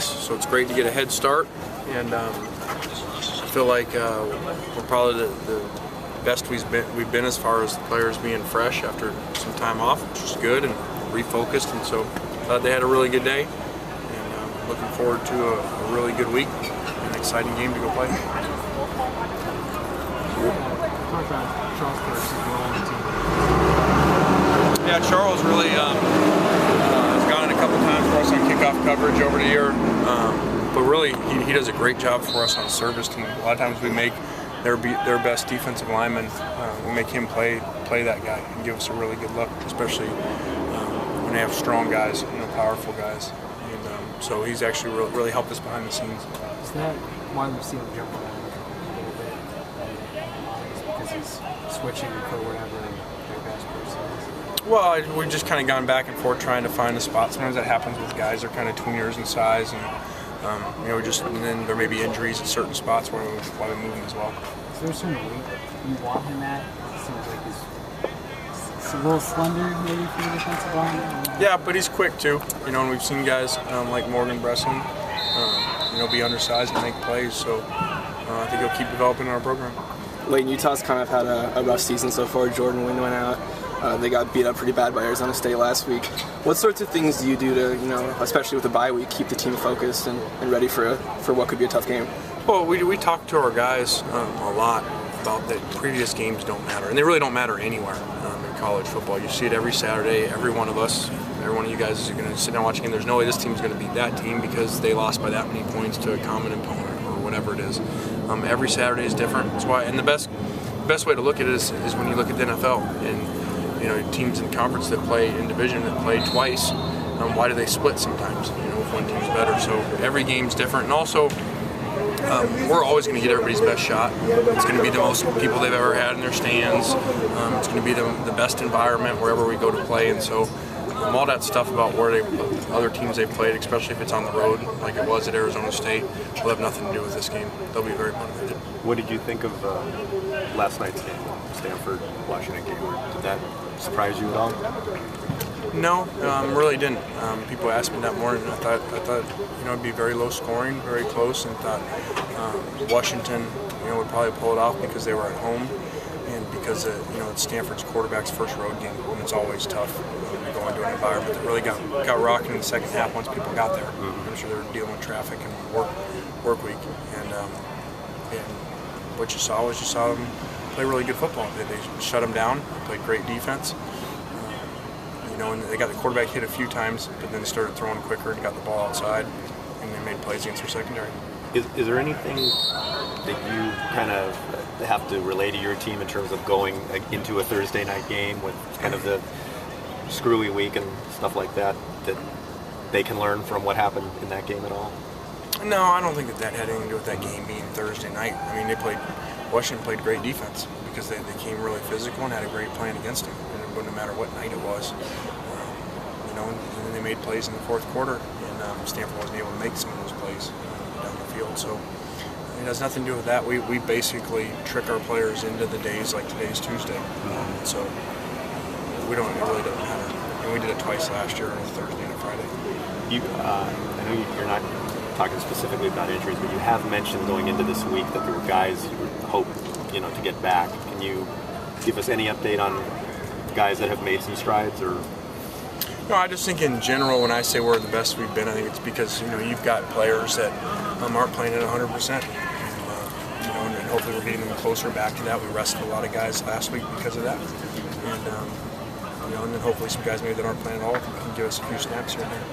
So it's great to get a head start, and I feel like we're probably the best we've been as far as the players being fresh after some time off, which is good, and refocused. And so they had a really good day, and looking forward to a really good week, an exciting game to go play. Yeah, Charles really has gone in a couple times for us on kickoff coverage over the year, but really he does a great job for us on service team. A lot of times we make their best defensive lineman, we make him play that guy and give us a really good look, especially when they have strong guys, powerful guys. And so he's actually really helped us behind the scenes. Is that why we've seen him jump around a little bit? Because he's switching for whatever their best person is? Well, we've just kind of gone back and forth trying to find a spot. Sometimes that happens with guys that are kind of tweeners in size, and and then there may be injuries at certain spots where we move him as well. Is there a certain weight you want him at? It seems like he's a little slender maybe for the defensive line. Yeah, but he's quick too. And we've seen guys like Morgan Bresson, be undersized and make plays. So I think he'll keep developing our program. Late Utah's kind of had a rough season so far. Jordan Wynn went out. They got beat up pretty bad by Arizona State last week. What sorts of things do you do to, especially with the bye week, keep the team focused and ready for what could be a tough game? Well, we talk to our guys a lot about that previous games don't matter, and they really don't matter anywhere in college football. You see it every Saturday. Every one of us, every one of you guys is going to sit down and watch a game. There's no way this team's going to beat that team because they lost by that many points to a common opponent or whatever it is. Every Saturday is different. That's why, and the best way to look at it is when you look at the NFL and teams in conference that play in division that play twice. Why do they split sometimes? If one team's better. So every game's different, and also we're always going to get everybody's best shot. It's going to be the most people they've ever had in their stands. It's going to be the best environment wherever we go to play, and so all that stuff about where other teams they've played, especially if it's on the road like it was at Arizona State, will have nothing to do with this game. They'll be very motivated. What did you think of last night's game, Stanford-Washington game? Did that surprise you at all? No, really didn't. People asked me that morning, and I thought it'd be very low scoring, very close, and thought Washington would probably pull it off because they were at home, and because it's Stanford's quarterback's first road game, and it's always tough to go into an environment that really got rocking in the second half once people got there. I'm sure they were dealing with traffic and work week, and what you saw them play really good football. They shut them down, played great defense. And they got the quarterback hit a few times, but then they started throwing quicker and got the ball outside, and they made plays against their secondary. Is there anything that you kind of have to relay to your team in terms of going into a Thursday night game with kind of the screwy week and stuff like that they can learn from what happened in that game at all? No, I don't think that had anything to do with that game being Thursday night. I mean, Washington played great defense because they came really physical and had a great plan against them. And it wouldn't matter what night it was. And they made plays in the fourth quarter, and Stanford wasn't able to make some of those plays down the field. So it has nothing to do with that. We basically trick our players into the days like today's Tuesday. So it really doesn't matter. And we did it twice last year on a Thursday and a Friday. I know you're not talking specifically about injuries, but you have mentioned going into this week that there were guys you hope to get back. Can you give us any update on guys that have made some strides? Or no, I just think in general, when I say we're the best we've been, I think it's because you've got players that aren't playing at 100%, and hopefully we're getting them closer back to that. We rested a lot of guys last week because of that, and then hopefully some guys maybe that aren't playing at all can give us a few snaps here and there.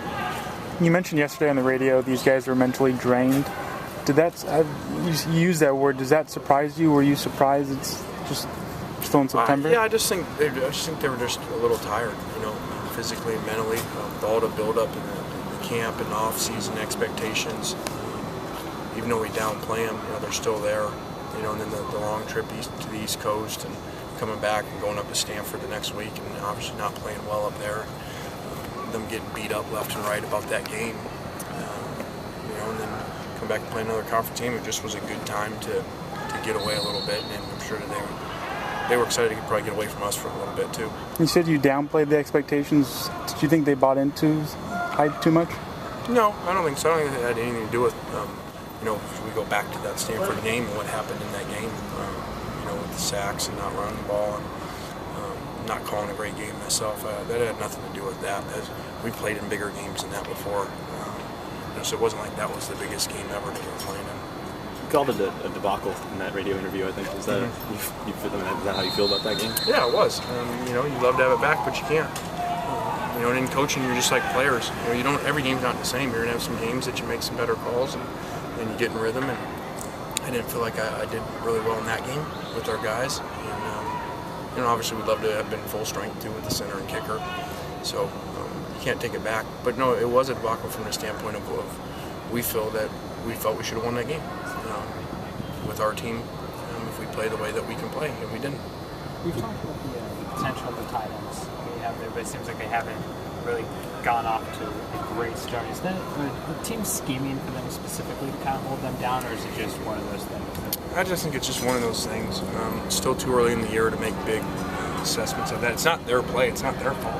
You mentioned yesterday on the radio these guys were mentally drained. You used that word. Does that surprise you? Were you surprised it's just still in September? Yeah, I just think they were just a little tired, physically and mentally. All the build-up in the camp and off-season expectations. Even though we downplay them, they're still there. And then the long trip east to the East Coast and coming back and going up to Stanford the next week and obviously not playing well up there. Them getting beat up left and right about that game, and then come back and play another conference game. It just was a good time to get away a little bit, and I'm sure that they were excited to probably get away from us for a little bit too. You said you downplayed the expectations. Did you think they bought into hype too much? No, I don't think so. I don't think it had anything to do with, if we go back to that Stanford game and what happened in that game, with the sacks and not running the ball and not calling a great game myself. That had nothing to do with that. As we played in bigger games than that before. So it wasn't like that was the biggest game ever that we were playing in. You called it a debacle in that radio interview, I think. Is that, is that how you feel about that game? Yeah, it was. You love to have it back, but you can't. And in coaching, you're just like players. You don't. Every game's not the same. You're gonna have some games that you make some better calls and you get in rhythm. And I didn't feel like I did really well in that game with our guys. And obviously we'd love to have been full strength too with the center and kicker. So you can't take it back. But no, it was a debacle from the standpoint of we felt we should have won that game with our team if we play the way that we can play, and we didn't. We've talked about the potential of the tight ends we have there, but it seems like they haven't really gone off to a great start. Is that the team scheming for them specifically to kind of hold them down, or is it just one of those things? I just think it's just one of those things. It's still too early in the year to make big assessments of that. It's not their play. It's not their fault.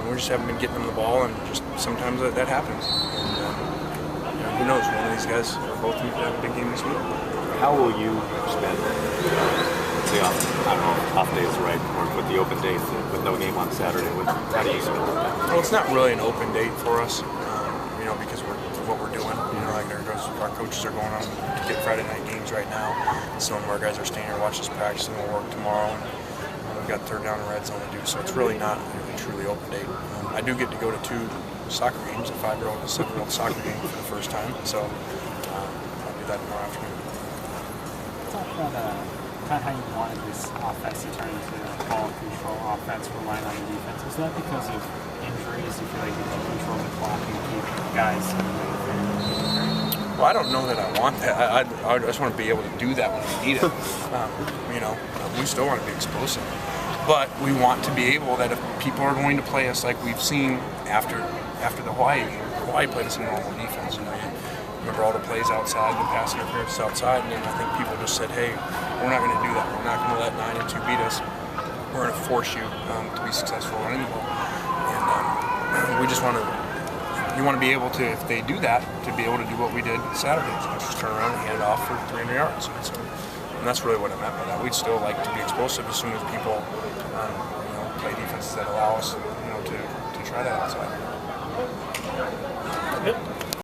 We just haven't been getting them the ball, and just sometimes that happens. And who knows? One of these guys, both of them, could have a big game this week. How will you spend, let's say, off days, right, or with the open days with no game on Saturday? How do you spend that? Well, it's not really an open date for us, because of what we're doing. Our coaches are going on to get Friday night games right now. Some of our guys are staying here watching us practice, and we'll work tomorrow. And we've got third down and red zone to do, so it's really not a truly open date. I do get to go to 2 soccer games, a 5-year-old and a 7-year-old soccer game for the first time, so I'll do that tomorrow afternoon. Talk about kind of how you wanted this offense to turn into a ball control offense relying on the defense. Is that because of injuries? You feel like you can control the clock and keep guys in the way? Well, I don't know that I want that. I just want to be able to do that when we need it. We still want to be explosive. But we want to be able that if people are going to play us like we've seen after the Hawaii game, Hawaii played us in normal defense. You remember all the plays outside, the pass interference outside, and then I think people just said, hey, we're not going to do that. We're not going to let 9 and 2 beat us. We're going to force you to be successful running the ball. And we just want to. You want to be able to, if they do that, to be able to do what we did Saturday, just turn around and hand off for 300 yards. And that's really what I meant by that. We'd still like to be explosive as soon as people, play defenses that allow us, to try that outside. Good.